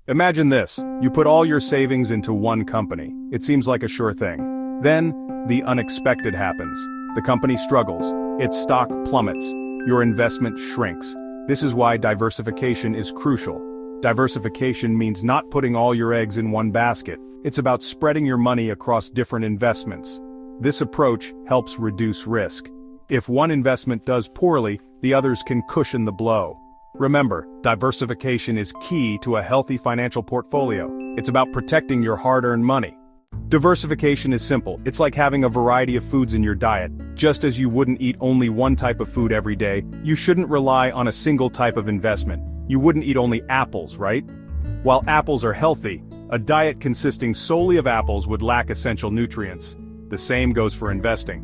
Imagine this, you put all your savings into one company. It seems like a sure thing. Then, the unexpected happens. The company struggles, its stock plummets, your investment shrinks. This is why diversification is crucial. Diversification means not putting all your eggs in one basket. It's about spreading your money across different investments. This approach helps reduce risk. If one investment does poorly, the others can cushion the blow. Remember, diversification is key to a healthy financial portfolio. It's about protecting your hard-earned money. Diversification is simple. It's like having a variety of foods in your diet. Just as you wouldn't eat only one type of food every day, you shouldn't rely on a single type of investment. You wouldn't eat only apples, right? While apples are healthy, a diet consisting solely of apples would lack essential nutrients. The same goes for investing.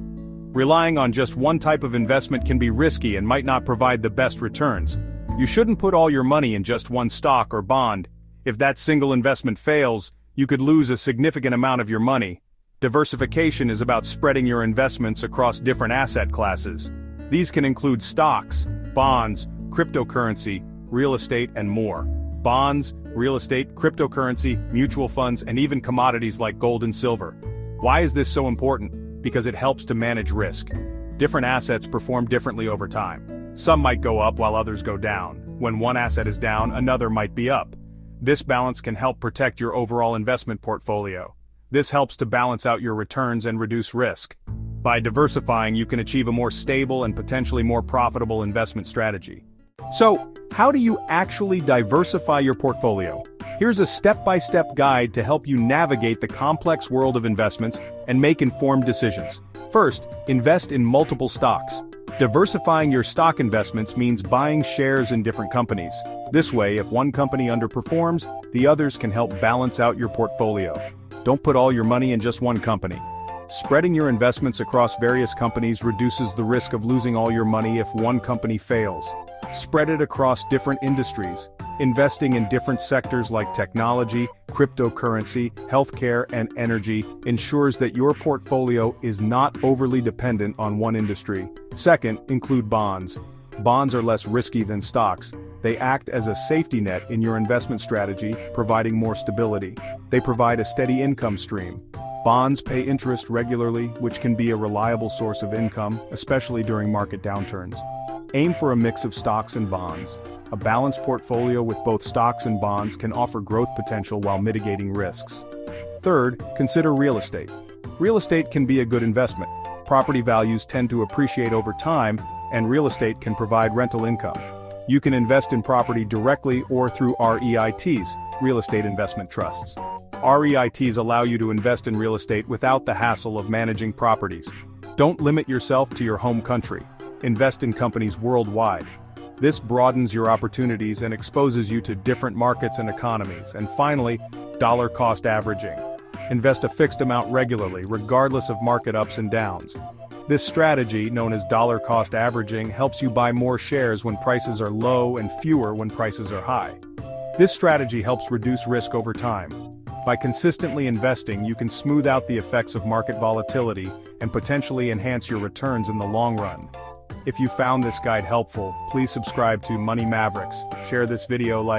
Relying on just one type of investment can be risky and might not provide the best returns. You shouldn't put all your money in just one stock or bond. If that single investment fails, you could lose a significant amount of your money. Diversification is about spreading your investments across different asset classes. These can include stocks, bonds, cryptocurrency, real estate, and more. Bonds, real estate, cryptocurrency, mutual funds, and even commodities like gold and silver. Why is this so important? Because it helps to manage risk. Different assets perform differently over time. Some might go up while others go down. When one asset is down, another might be up. This balance can help protect your overall investment portfolio. This helps to balance out your returns and reduce risk. By diversifying, you can achieve a more stable and potentially more profitable investment strategy. So, how do you actually diversify your portfolio? Here's a step-by-step guide to help you navigate the complex world of investments and make informed decisions. First, invest in multiple stocks. Diversifying your stock investments means buying shares in different companies. This way, if one company underperforms, the others can help balance out your portfolio. Don't put all your money in just one company. Spreading your investments across various companies reduces the risk of losing all your money if one company fails. Spread it across different industries. Investing in different sectors like technology, cryptocurrency, healthcare, and energy ensures that your portfolio is not overly dependent on one industry. Second, include bonds. Bonds are less risky than stocks. They act as a safety net in your investment strategy, providing more stability. They provide a steady income stream. Bonds pay interest regularly, which can be a reliable source of income, especially during market downturns. Aim for a mix of stocks and bonds. A balanced portfolio with both stocks and bonds can offer growth potential while mitigating risks. Third, consider real estate. Real estate can be a good investment. Property values tend to appreciate over time, and real estate can provide rental income. You can invest in property directly or through REITs, real estate investment trusts. REITs allow you to invest in real estate without the hassle of managing properties. Don't limit yourself to your home country. Invest in companies worldwide. This broadens your opportunities and exposes you to different markets and economies. And finally, dollar cost averaging. Invest a fixed amount regularly, regardless of market ups and downs. This strategy, known as dollar cost averaging, helps you buy more shares when prices are low and fewer when prices are high. This strategy helps reduce risk over time. By consistently investing, you can smooth out the effects of market volatility and potentially enhance your returns in the long run. If you found this guide helpful, please subscribe to Money Mavericks, share this video,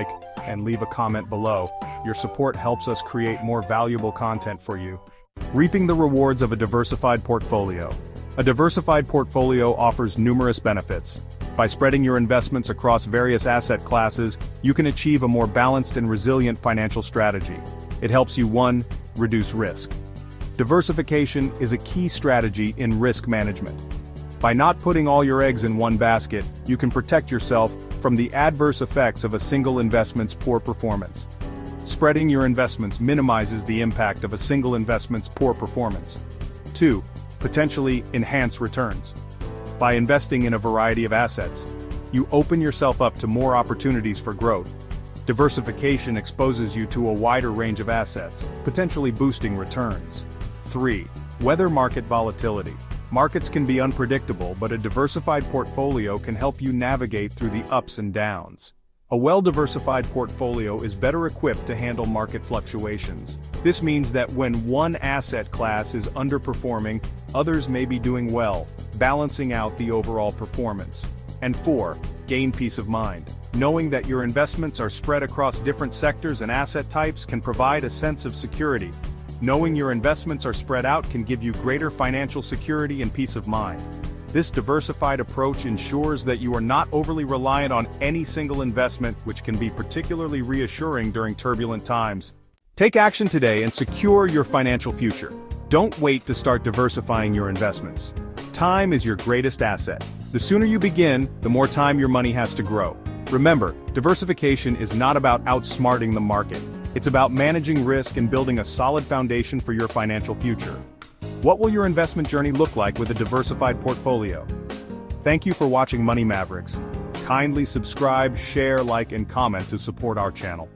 and leave a comment below. Your support helps us create more valuable content for you. Reaping the rewards of a diversified portfolio. A diversified portfolio offers numerous benefits. By spreading your investments across various asset classes, you can achieve a more balanced and resilient financial strategy. It helps you 1. Reduce risk. Diversification is a key strategy in risk management. By not putting all your eggs in one basket, you can protect yourself from the adverse effects of a single investment's poor performance. Spreading your investments minimizes the impact of a single investment's poor performance. 2. Potentially enhance returns. By investing in a variety of assets, you open yourself up to more opportunities for growth. Diversification exposes you to a wider range of assets, potentially boosting returns. 3. Weather market volatility. Markets can be unpredictable, but a diversified portfolio can help you navigate through the ups and downs. A well-diversified portfolio is better equipped to handle market fluctuations. This means that when one asset class is underperforming, others may be doing well, balancing out the overall performance. And 4. Gain peace of mind. Knowing that your investments are spread across different sectors and asset types can provide a sense of security. Knowing your investments are spread out can give you greater financial security and peace of mind. This diversified approach ensures that you are not overly reliant on any single investment, which can be particularly reassuring during turbulent times. Take action today and secure your financial future. Don't wait to start diversifying your investments. Time is your greatest asset. The sooner you begin, the more time your money has to grow. Remember, diversification is not about outsmarting the market. It's about managing risk and building a solid foundation for your financial future. What will your investment journey look like with a diversified portfolio? Thank you for watching Money Mavericks. Kindly subscribe, share, like, and comment to support our channel.